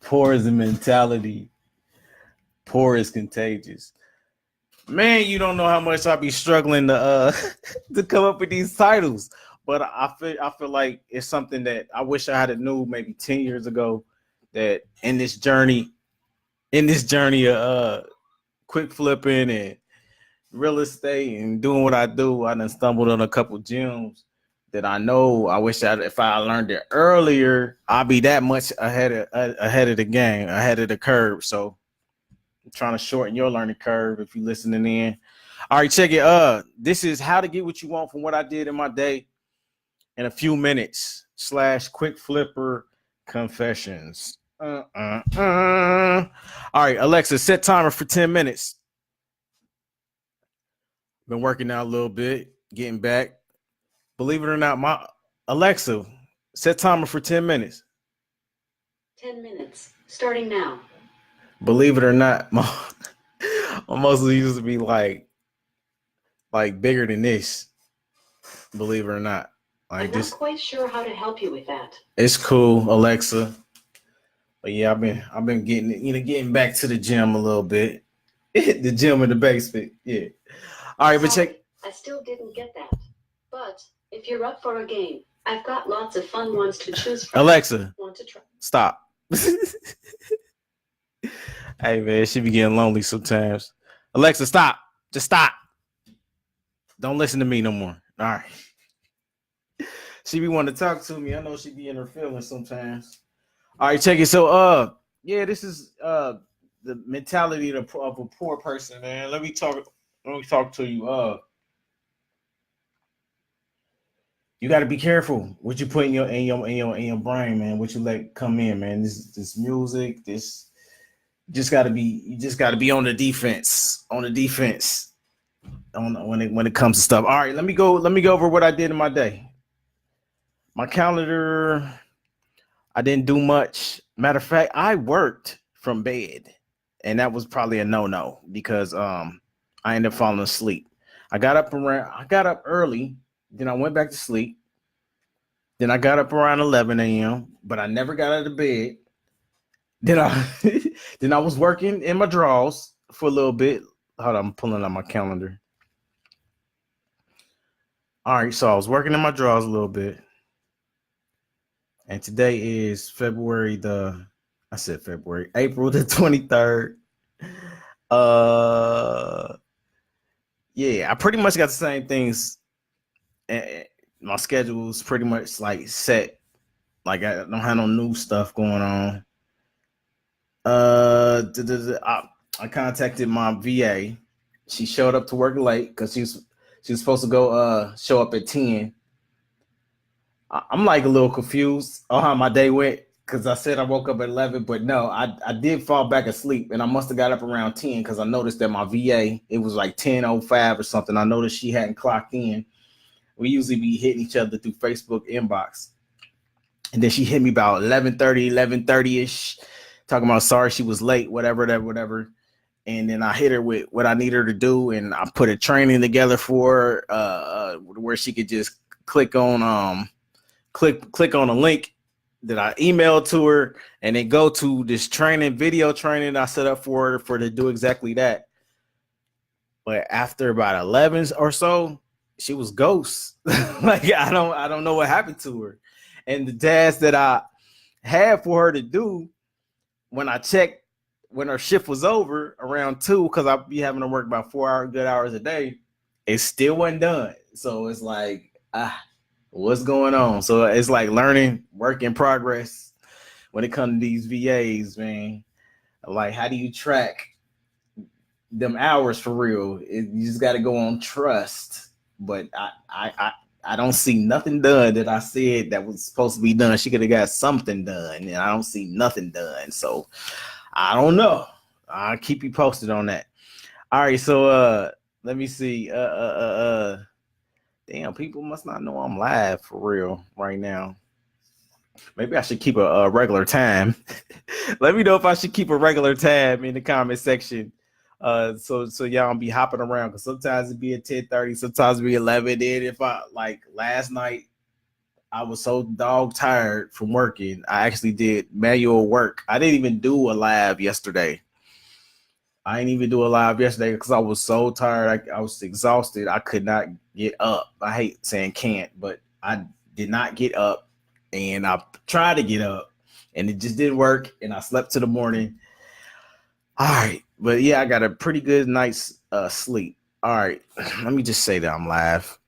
Poor is the mentality. Poor is contagious. Man, you don't know how much I be struggling to to come up with these titles. But I feel like it's something that I wish I had knew maybe 10 years ago, that in this journey of quick flipping and real estate and doing what I do, I done stumbled on a couple gems that I know. I wish if I learned it earlier, I'd be that much ahead of the game, ahead of the curve. So I'm trying to shorten your learning curve if you're listening in. All right, check it. This is how to get what you want from what I did in my day in a few minutes / quick flipper confessions. All right, Alexa, set timer for 10 minutes. Been working out a little bit, getting back. Believe it or not, my Alexa, set timer for 10 minutes. 10 minutes, starting now. Believe it or not, my muscles used to be like bigger than this. Believe it or not. Like I'm this. not quite sure how to help you with that. It's cool, Alexa. But yeah, I've been getting back to the gym a little bit. The gym in the basement. Yeah. All right, but check. I still didn't get that. But if you're up for a game, I've got lots of fun ones to choose from. Alexa, want to try? Stop. Hey man, she be getting lonely sometimes. Alexa, stop. Just stop. Don't listen to me no more. All right. She be wanting to talk to me. I know she be in her feelings sometimes. All right, check it. So, yeah, this is the mentality of a poor person, man. Let me talk to you. You got to be careful what you put in your brain, man. What you let come in, man. This music, you just got to be on the defense. On the defense. When it comes to stuff. All right, let me go over what I did in my day. My calendar, I didn't do much. Matter of fact, I worked from bed, and that was probably a no-no because I ended up falling asleep. I got up early, then I went back to sleep. Then I got up around 11 a.m., but I never got out of bed. Then I was working in my drawers for a little bit. Hold on, I'm pulling out my calendar. All right, so I was working in my drawers a little bit. And today is April the 23rd. Yeah, I pretty much got the same things. My schedule is pretty much like set. Like I don't have no new stuff going on. I contacted my VA. She showed up to work late because she was supposed to go show up at 10. I'm like a little confused on how my day went because I said I woke up at 11, but no, I did fall back asleep, and I must have got up around 10 because I noticed that my VA, it was like 10:05 or something. I noticed she hadn't clocked in. We usually be hitting each other through Facebook inbox. And then she hit me about 11:30-ish, talking about sorry she was late, whatever. And then I hit her with what I need her to do, and I put a training together for her where she could just click on a link that I emailed to her, and then go to this video training I set up for her to do exactly that. But after about 11 or so, she was ghost. Like I don't know what happened to her. And the task that I had for her to do when I checked when her shift was over around 2, because I'd be having to work about 4 good hours a day, it still wasn't done. So it's like, what's going on? So it's like learning, work in progress when it comes to these VAs, man. Like, how do you track them hours for real? You just got to go on trust. But I don't see nothing done that I said that was supposed to be done. She could have got something done, and I don't see nothing done. So I don't know. I'll keep you posted on that. All right, so let me see. Damn, people must not know I'm live for real right now. Maybe I should keep a regular time. Let me know if I should keep a regular time in the comment section. So y'all don't be hopping around, because sometimes it be at 10:30, sometimes it be 11. Then if I like last night, I was so dog tired from working. I actually did manual work. I didn't even do a live yesterday. I didn't even do a live yesterday because I was so tired. I was exhausted. I could not get up. I hate saying can't, but I did not get up. And I tried to get up and it just didn't work. And I slept to the morning. All right. But yeah, I got a pretty good night's sleep. All right. Let me just say that I'm live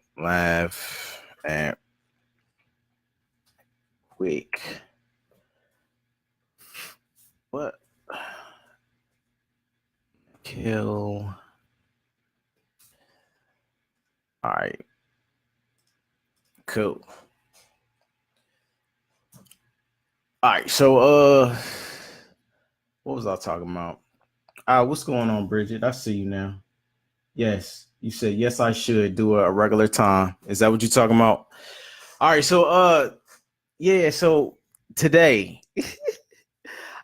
and quick. What? Kill. All right. Cool. All right. So what was I talking about? What's going on, Bridget? I see you now. Yes. You said yes, I should do a regular time. Is that what you're talking about? All right. So yeah, so today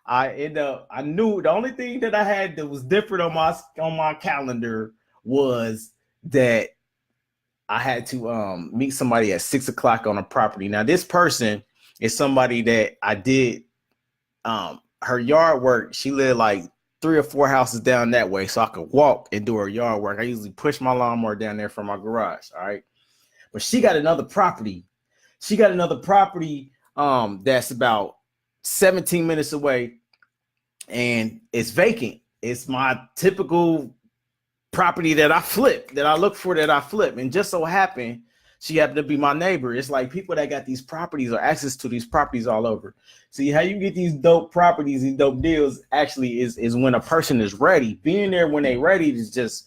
I knew the only thing that I had that was different on my calendar was that I had to meet somebody at 6:00 on a property. Now, this person is somebody that I did her yard work. She lived like 3 or 4 houses down that way, so I could walk and do her yard work. I usually push my lawnmower down there from my garage. All right. But she got another property. That's about 17 minutes away, and it's vacant. It's my typical property that I flip, that I look for, that I flip. And just so happened, she happened to be my neighbor. It's like people that got these properties or access to these properties all over. See, how you get these dope properties, these dope deals actually is when a person is ready. Being there when they ready is just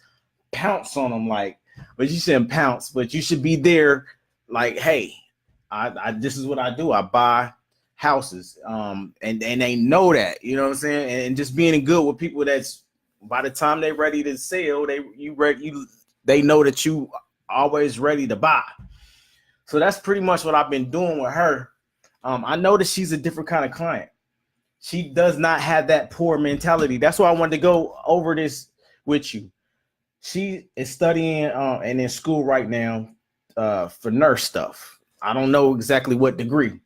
pounce on them. Like, but you shouldn't pounce, but you should be there like, hey, I this is what I do. I buy houses. And they know that, you know what I'm saying? And just being good with people that's by the time they're ready to sell, they know that you always ready to buy. So that's pretty much what I've been doing with her. I noticed she's a different kind of client. She does not have that poor mentality. That's why I wanted to go over this with you. She is studying and in school right now for nurse stuff. I don't know exactly what degree,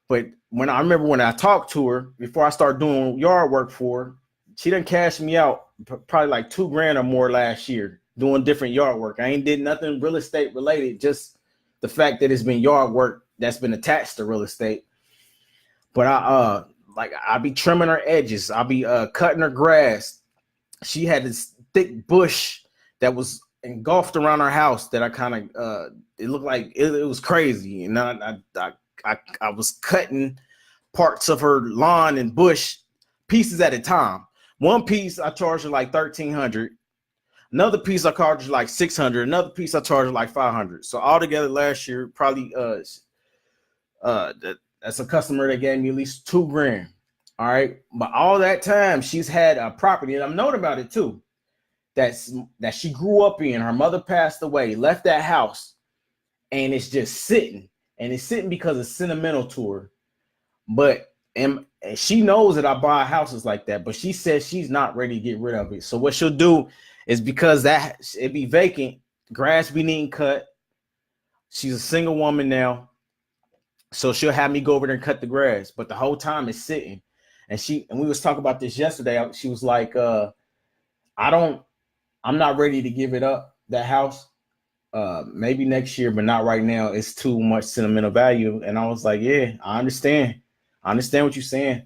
but when I talked to her before I started doing yard work for her, she done cashed me out probably like $2,000 or more last year doing different yard work. I ain't did nothing real estate related, just the fact that it's been yard work that's been attached to real estate. But I be trimming her edges. I'll be cutting her grass. She had this thick bush that was engulfed around her house that I kind of it looked like it was crazy. And I was cutting parts of her lawn and bush pieces at a time. One piece I charged her like $1,300. Another piece I charged her like $600. Another piece I charged her like $500. So altogether last year, probably that's a customer that gave me at least $2,000. All right. But all that time she's had a property, and I'm noting about it too, that she grew up in. Her mother passed away, left that house, and it's just sitting. And it's sitting because it's sentimental to her. But and she knows that I buy houses like that, but she says she's not ready to get rid of it. So what she'll do is, because that it be vacant, grass be needing cut. She's a single woman now, so she'll have me go over there and cut the grass. But the whole time it's sitting, and we was talking about this yesterday. She was like, I'm not ready to give it up, that house. Maybe next year, but not right now. It's too much sentimental value. And I was like, yeah, I understand what you're saying,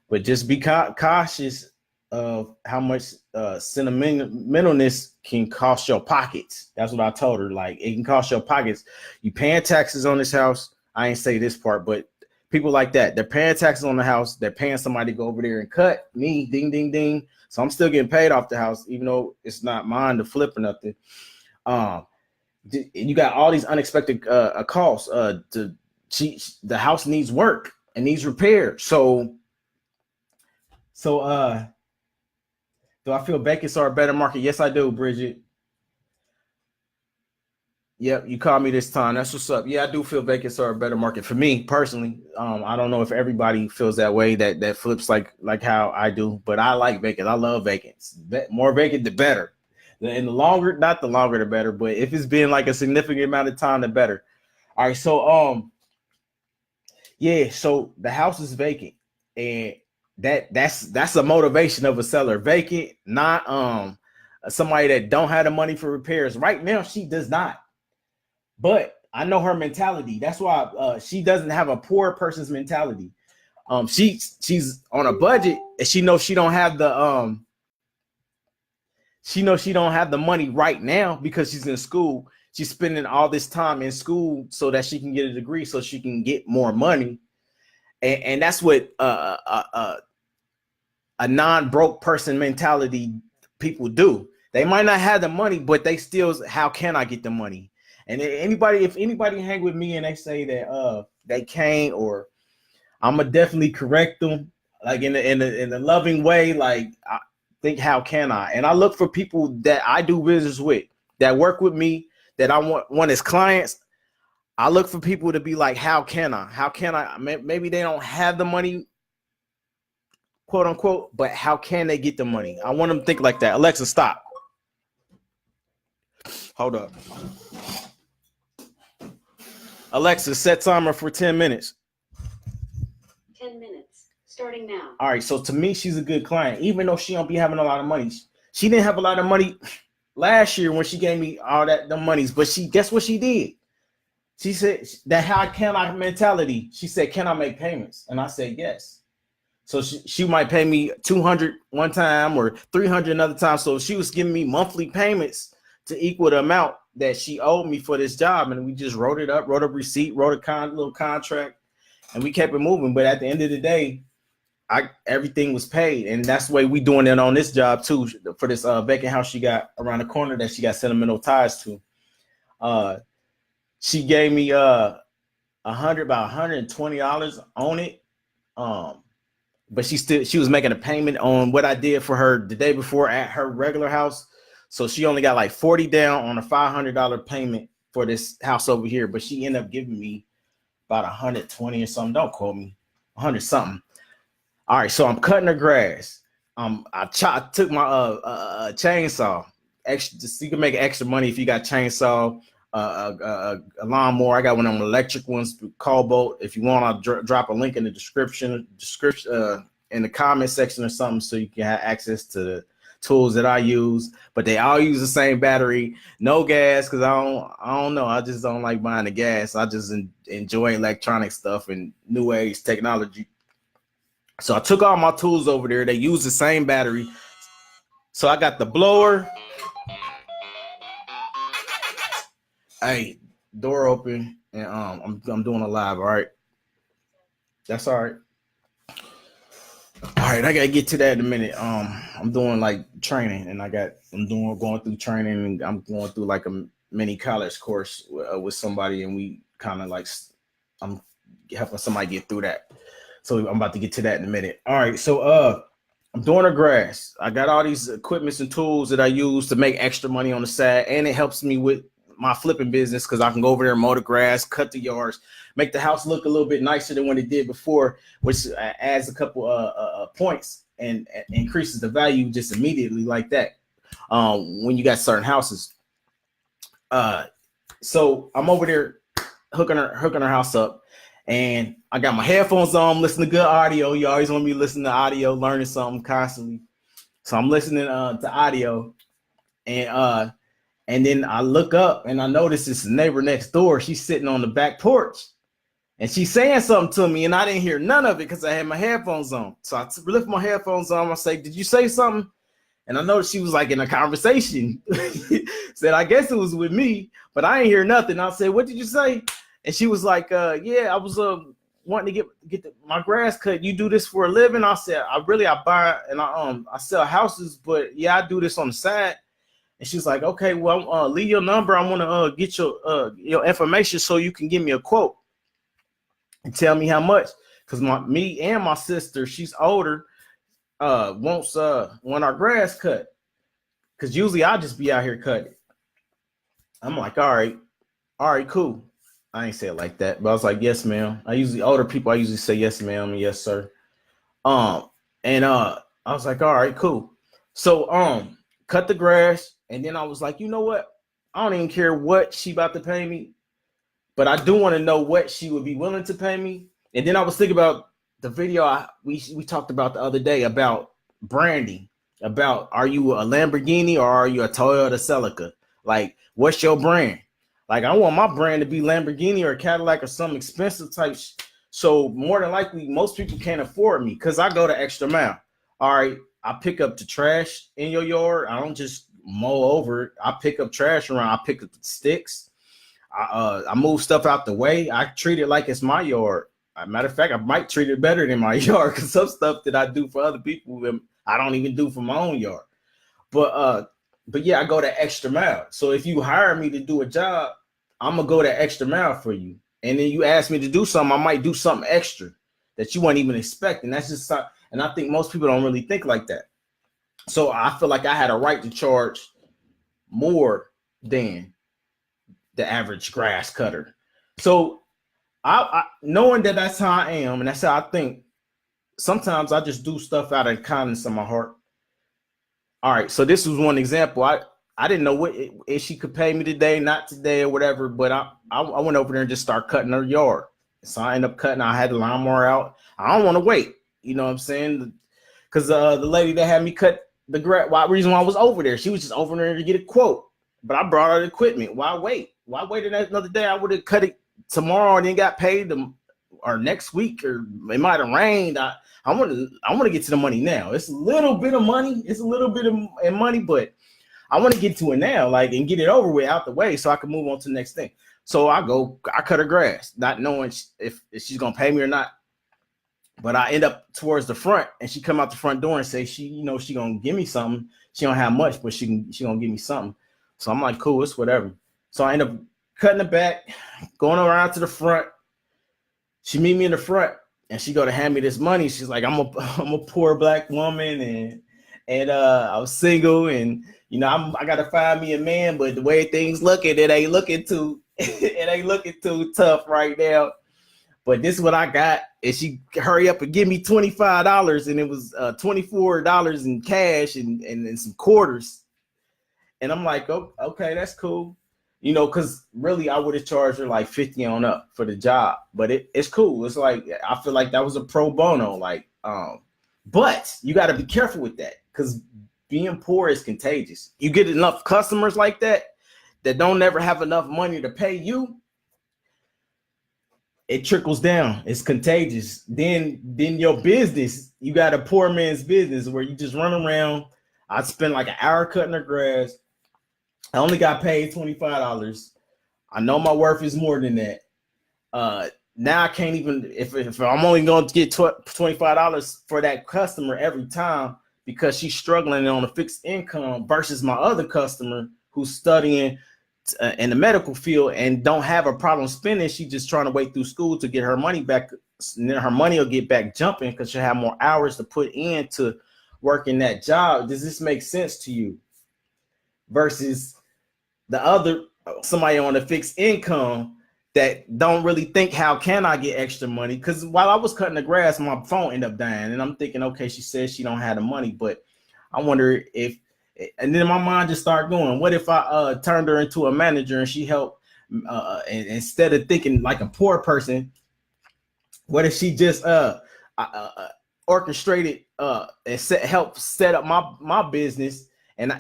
but just be cautious of how much sentimentalness can cost your pockets. That's what I told her. Like, it can cost your pockets. You paying taxes on this house. I ain't say this part, but people like that, they're paying taxes on the house. They're paying somebody to go over there and cut me, ding, ding, ding. So I'm still getting paid off the house, even though it's not mine to flip or nothing. You got all these unexpected costs. The house needs work and needs repair. So do I feel vacancies are a better market? Yes, I do, Bridget. Yep, you called me this time. That's what's up. Yeah, I do feel vacancies are a better market for me personally. I don't know if everybody feels that way, that flips like how I do, but I like vacant. I love vacants. More vacant, the better. And not the longer, the better. But if it's been like a significant amount of time, the better. All right, so Yeah, so the house is vacant, and that's a motivation of a seller. Vacant, not somebody that don't have the money for repairs. Right now, she does not. But I know her mentality. That's why she doesn't have a poor person's mentality. She's on a budget, and she knows she don't have the money right now because she's in school. She's spending all this time in school so that she can get a degree, so she can get more money. And that's what a non-broke person mentality people do. They might not have the money, but they still, how can I get the money? And if anybody hang with me and they say that they can't, or I'm gonna definitely correct them, like in the loving way. Like, I think, how can I? And I look for people that I do business with, that work with me, that I want as clients. I look for people to be like, how can I? How can I? Maybe they don't have the money, quote unquote, but how can they get the money? I want them to think like that. Alexa, stop. Hold up. Alexa, set timer for 10 minutes. 10 minutes, starting now. All right, so to me, she's a good client, even though she don't be having a lot of money. She didn't have a lot of money last year when she gave me all the monies, but guess what she did? She said that, how can I mentality. She said, can I make payments? And I said, yes. So she might pay me $200 one time or $300 another time. So she was giving me monthly payments to equal the amount that she owed me for this job. And we just wrote it up, wrote a receipt, wrote a little contract, and we kept it moving. But at the end of the day, everything was paid. And that's the way we doing it on this job too, for this vacant house she got around the corner that she got sentimental ties to. She gave me about $120 on it. But she was making a payment on what I did for her the day before at her regular house. So she only got like 40 down on a $500 payment for this house over here. But she ended up giving me about 120 or something. Don't quote me, 100 something. All right, so I'm cutting her grass. I took my chainsaw. Extra, so you can make extra money if you got chainsaw, a lawnmower. I got one of them electric ones through Cobalt. If you want, I'll drop a link in the description in the comment section or something, so you can have access to the tools that I use. But they all use the same battery, no gas, because I don't know. I just don't like buying the gas. I just enjoy electronic stuff and new age technology. So I took all my tools over there. They use the same battery. So I got the blower. Hey, door open, and I'm doing a live. All right, that's all right. All right, I gotta get to that in a minute. I'm doing like training, and going through training, and I'm going through like a mini college course with somebody, and we kind of like, I'm helping somebody get through that. So I'm about to get to that in a minute. All right, so I'm doing her grass. I got all these equipments and tools that I use to make extra money on the side, and it helps me with my flipping business because I can go over there and mow the grass, cut the yards, make the house look a little bit nicer than when it did before, which adds a couple points and increases the value just immediately like that when you got certain houses. So I'm over there hooking her house up, and I got my headphones on, listening to good audio. You always want me to listen to audio, learning something constantly. So I'm listening to audio, and then I look up and I notice this neighbor next door. She's sitting on the back porch and she's saying something to me, and I didn't hear none of it because I had my headphones on. So I lift my headphones on. I say, "Did you say something?" And I noticed she was like in a conversation. Said, "I guess it was with me, but I ain't hear nothing." I said, "What did you say?" And she was like, "Yeah, I was wanting to get my grass cut. You do this for a living?" I said, I buy and I sell houses, but yeah, I do this on the side." And she's like, "Okay, well, leave your number. I want to get your information so you can give me a quote and tell me how much." Because me and my sister, she's older, wants want our grass cut. Because usually I'll just be out here cutting. I'm like, all right, cool. I ain't say it like that, but I was like, "Yes, ma'am." I usually say yes, ma'am, and yes, sir. And I was like, all right, cool. So cut the grass. And then I was like, you know what? I don't even care what she about to pay me, but I do want to know what she would be willing to pay me. And then I was thinking about the video we talked about the other day about branding, about are you a Lamborghini or are you a Toyota Celica? Like, what's your brand? Like, I want my brand to be Lamborghini or Cadillac or some expensive type. So more than likely, most people can't afford me because I go the extra mile. All right, I pick up the trash in your yard. I don't just mow over it. I pick up trash around. I pick up sticks. I move stuff out the way. I treat it like it's my yard. Matter of fact, I might treat it better than my yard because some stuff that I do for other people, I don't even do for my own yard. But yeah, I go the extra mile. So if you hire me to do a job, I'm gonna go the extra mile for you. And then you ask me to do something, I might do something extra that you weren't even expecting. That's just, and I think most people don't really think like that. So I feel like I had a right to charge more than the average grass cutter. So I knowing that that's how I am and that's how I think, sometimes I just do stuff out of kindness of my heart. All right, so this was one example. I didn't know what if she could pay me today, not today or whatever, but I went over there and just started cutting her yard. So I ended up cutting. I had the lawnmower out. I don't want to wait. You know what I'm saying? Because the lady that had me cut the grass, reason why I was over there, she was just over there to get a quote. But I brought her the equipment. Why wait? Why wait another day? I would have cut it tomorrow and then got paid or next week, or it might have rained. I want to get to the money now. It's a little bit of money. It's a little bit of money, but I want to get to it now, like, and get it over with out the way so I can move on to the next thing. So I cut her grass, not knowing if she's going to pay me or not. But I end up towards the front and she come out the front door and say, she going to give me something. She don't have much, but she going to give me something. So I'm like, cool, it's whatever. So I end up cutting the back, going around to the front. She meet me in the front and she go to hand me this money. She's like, I'm a poor black woman and I was single and I gotta find me a man, but the way things looking, it ain't looking too tough right now. But this is what I got. And she hurry up and give me $25, and it was $24 in cash and some quarters. And I'm like, oh, okay, that's cool. Because really I would have charged her like 50 on up for the job, but it's cool. It's like, I feel like that was a pro bono, but you got to be careful with that because being poor is contagious. You get enough customers like that don't never have enough money to pay you. It trickles down. It's contagious. Then your business, you got a poor man's business where you just run around. I spent like an hour cutting her grass. I only got paid $25. I know my worth is more than that. Now I can't even, if I'm only going to get $25 for that customer every time because she's struggling on a fixed income versus my other customer who's studying in the medical field and don't have a problem spending. She's just trying to wait through school to get her money back. And then her money will get back jumping because she'll have more hours to put into working that job. Does this make sense to you? Versus the other, somebody on a fixed income that don't really think, how can I get extra money? Because while I was cutting the grass, my phone ended up dying. And I'm thinking, okay, she says she don't have the money, but I wonder if, and then my mind just started going, what if I turned her into a manager and she helped, and instead of thinking like a poor person, what if she just orchestrated and helped set up my business and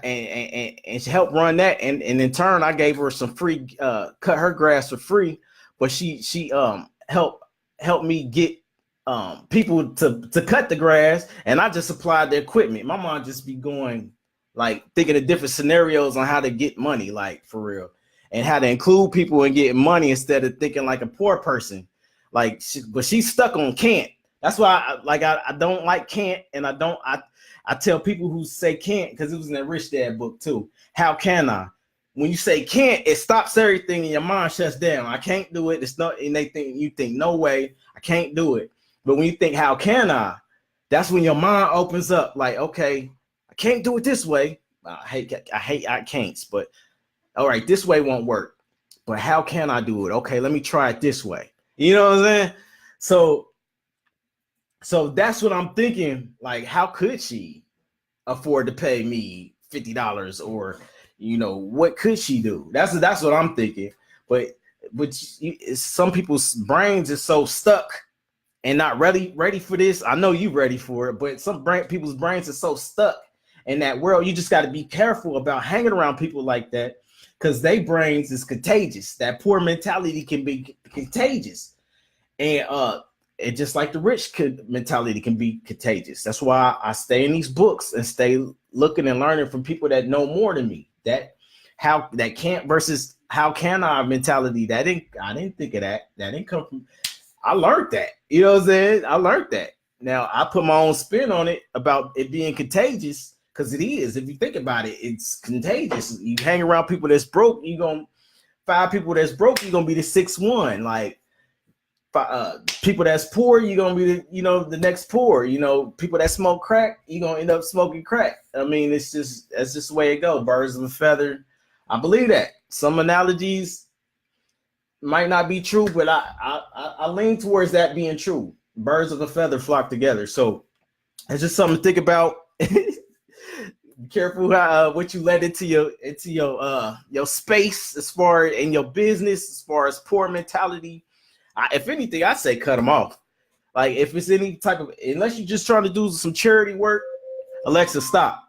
she helped run that, and in turn I gave her some free cut her grass for free, but she helped me get people to cut the grass, and I just supplied the equipment. My mom just be going like thinking of different scenarios on how to get money, like for real, and how to include people in getting money instead of thinking like a poor person. Like, but she's stuck on can't. That's why I don't like can't, and I tell people who say can't, because it was in that Rich Dad book too. How can I? When you say can't, it stops everything and your mind shuts down. I can't do it. It's not, and you think no way, I can't do it. But when you think how can I, that's when your mind opens up. Like, okay, I can't do it this way. I can't. But all right, this way won't work. But how can I do it? Okay, let me try it this way. You know what I'm saying? So that's what I'm thinking. Like, how could she afford to pay me $50, or what could she do? That's what I'm thinking. But some people's brains is so stuck and not ready for this. I know you ready for it, but people's brains are so stuck in that world. You just got to be careful about hanging around people like that, because they brains is contagious. That poor mentality can be contagious, and just like the rich mentality can be contagious. That's why I stay in these books and stay looking and learning from people that know more than me. That can't versus how can I mentality. I didn't think of that. That didn't come from. I learned that. You know what I'm saying? I learned that. Now I put my own spin on it about it being contagious, because it is. If you think about it, it's contagious. You hang around people that's broke, you're gonna 5 people that's broke, you're gonna be the 6th one. Like people that's poor, you're gonna be the next poor. People that smoke crack, you're gonna end up smoking crack. I mean, that's just the way it goes. Birds of a feather. I believe that. Some analogies might not be true, but I lean towards that being true. Birds of a feather flock together. So it's just something to think about. Be careful what you let into your space, as far in your business, as far as poor mentality. If anything, I say cut them off. Like if it's any type of, unless you're just trying to do some charity work, Alexa, stop.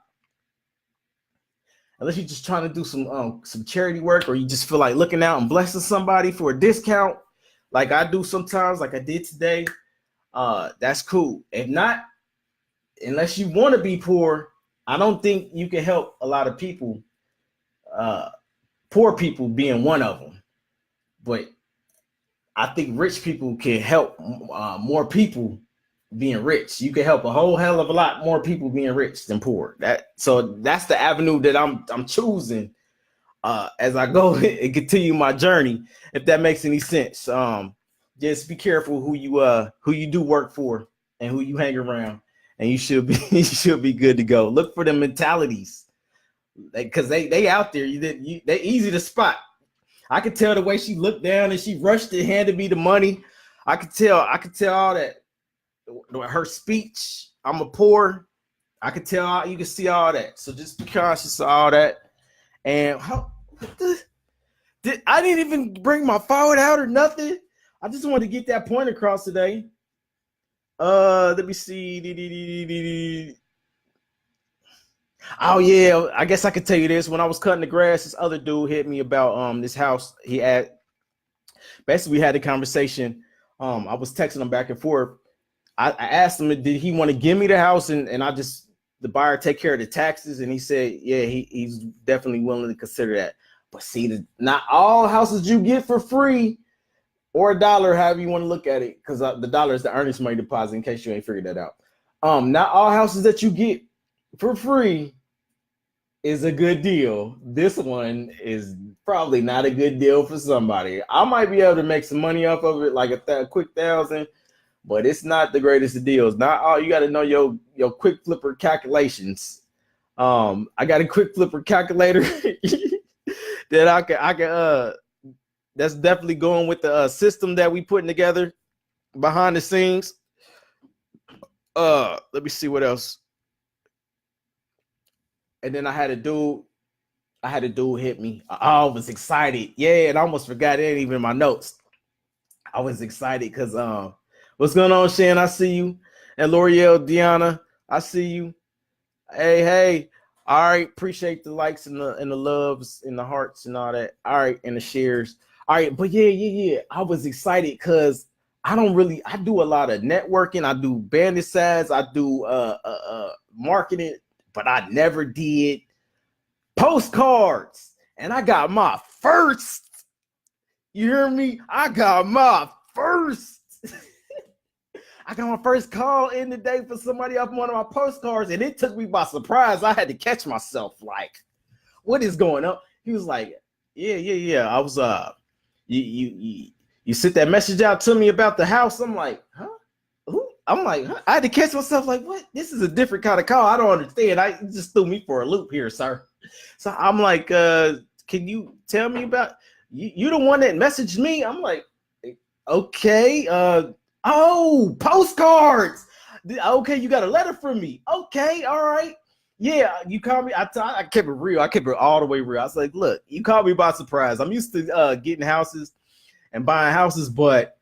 Unless you're just trying to do some charity work, or you just feel like looking out and blessing somebody for a discount, like I do sometimes, like I did today, that's cool. If not, unless you want to be poor, I don't think you can help a lot of people, poor people being one of them. But I think rich people can help more people being rich. You can help a whole hell of a lot more people being rich than poor. So that's the avenue that I'm choosing as I go and continue my journey. If that makes any sense, just be careful who you do work for and who you hang around, and you should be good to go. Look for the mentalities, because they out there. They're easy to spot. I could tell the way she looked down and she rushed and handed me the money. I could tell all that. Her speech, I'm a poor. I could tell, you can see all that. So just be conscious of all that. And I didn't even bring my phone out or nothing. I just wanted to get that point across today. Let me see. Oh yeah, I guess I could tell you this. When I was cutting the grass, this other dude hit me about this house. Basically we had a conversation. I was texting him back and forth. I asked him, did he want to give me the house and the buyer take care of the taxes? And he said, yeah, he's definitely willing to consider that. But see, not all houses you get for free or $1, however you want to look at it, because the dollar is the earnest money deposit, in case you ain't figured that out. Not all houses that you get for free is a good deal. This one is probably not a good deal for somebody. I might be able to make some money off of it, like a quick 1,000. But it's not the greatest of deals. Not all. You got to know your quick flipper calculations. I got a quick flipper calculator that I can that's definitely going with the system that we putting together behind the scenes. Let me see what else. And then I had a dude hit me. I was excited. Yeah, and I almost forgot it ain't even in my notes. I was excited because what's going on, Shan? I see you. And L'Oreal, Deanna, I see you. Hey. All right. Appreciate the likes and the loves and the hearts and all that. All right. And the shares. All right. But yeah. I was excited because I do a lot of networking. I do bandit sides. I do marketing, but I never did postcards. And I got my first. You hear me? I got my first. I got my first call in the day for somebody off one of my postcards, and it took me by surprise. I had to catch myself, like, what is going on? He was like, yeah. I was you sent that message out to me about the house. I'm like, huh? Who? I'm like, huh? I had to catch myself, like, what? This is a different kind of call. I don't understand. It just threw me for a loop here, sir. So I'm like, can you tell me about you the one that messaged me? I'm like, okay, oh, postcards. Okay, you got a letter from me. Okay, all right. Yeah, you called me. I kept it real. I kept it all the way real. I was like, look, you caught me by surprise. I'm used to getting houses and buying houses, but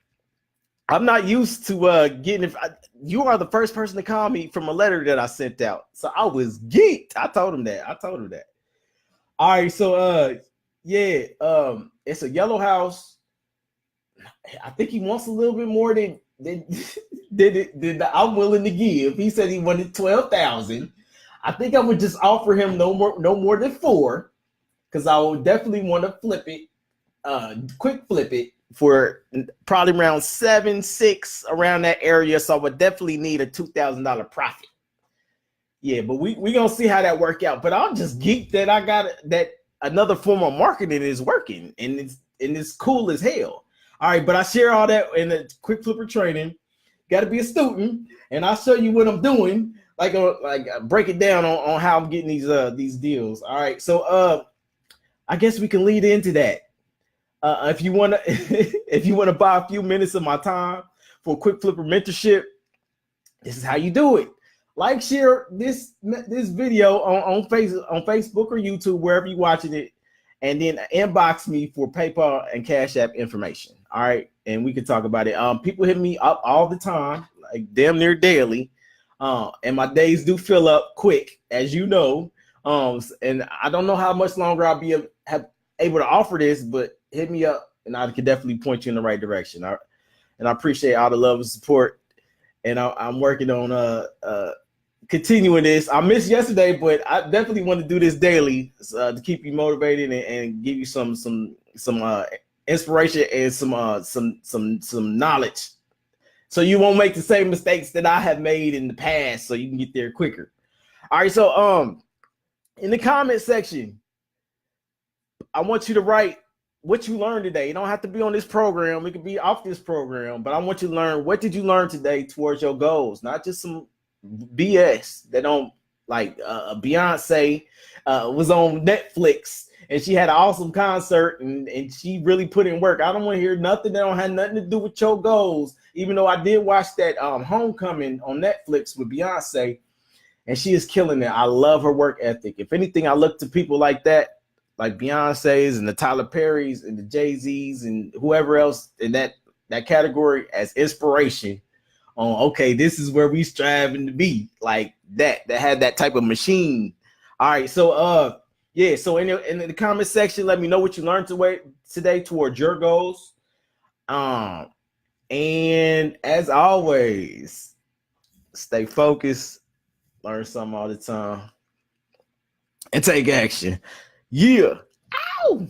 I'm not used to getting. You are the first person to call me from a letter that I sent out, so I was geeked. I told him that. All right, so yeah, it's a yellow house. I think he wants a little bit more than I'm willing to give. He said he wanted 12,000. I think I would just offer him no more than 4, because I would definitely want to flip it, quick flip it for probably around 7-6 around that area. So I would definitely need a $2,000 profit. Yeah, but we gonna see how that work out. But I'm just geeked that I got that another form of marketing is working, and it's cool as hell. All right, but I share all that in the quick flipper training. Got to be a student, and I'll show you what I'm doing. Like break it down on how I'm getting these deals. All right, so I guess we can lead into that. If you want to if you want to buy a few minutes of my time for quick flipper mentorship, this is how you do it. Like, share this video on Facebook or YouTube, wherever you're watching it, and then inbox me for PayPal and Cash App information. All right, and we can talk about it. People hit me up all the time, like damn near daily, and my days do fill up quick, as you know. And I don't know how much longer I'll be able to offer this, but hit me up, and I can definitely point you in the right direction. All right? And I appreciate all the love and support. And I'm working on continuing this. I missed yesterday, but I definitely want to do this daily to keep you motivated and give you some inspiration and some knowledge, so you won't make the same mistakes that I have made in the past, so you can get there quicker. All right, so in the comment section, I want you to write what you learned today. You don't have to be on this program. We could be off this program, but I want you to learn, what did you learn today towards your goals? Not just some BS that don't, like Beyonce was on Netflix and she had an awesome concert and she really put in work. I don't want to hear nothing that don't have nothing to do with your goals, even though I did watch that Homecoming on Netflix with Beyonce, and she is killing it. I love her work ethic. If anything, I look to people like that, like Beyonce's and the Tyler Perry's and the Jay-Z's and whoever else in that category as inspiration on, okay, this is where we striving to be, like that had that type of machine. All right, so yeah, so in the comment section, let me know what you learned today towards your goals. And as always, stay focused, learn something all the time, and take action. Yeah. Ow!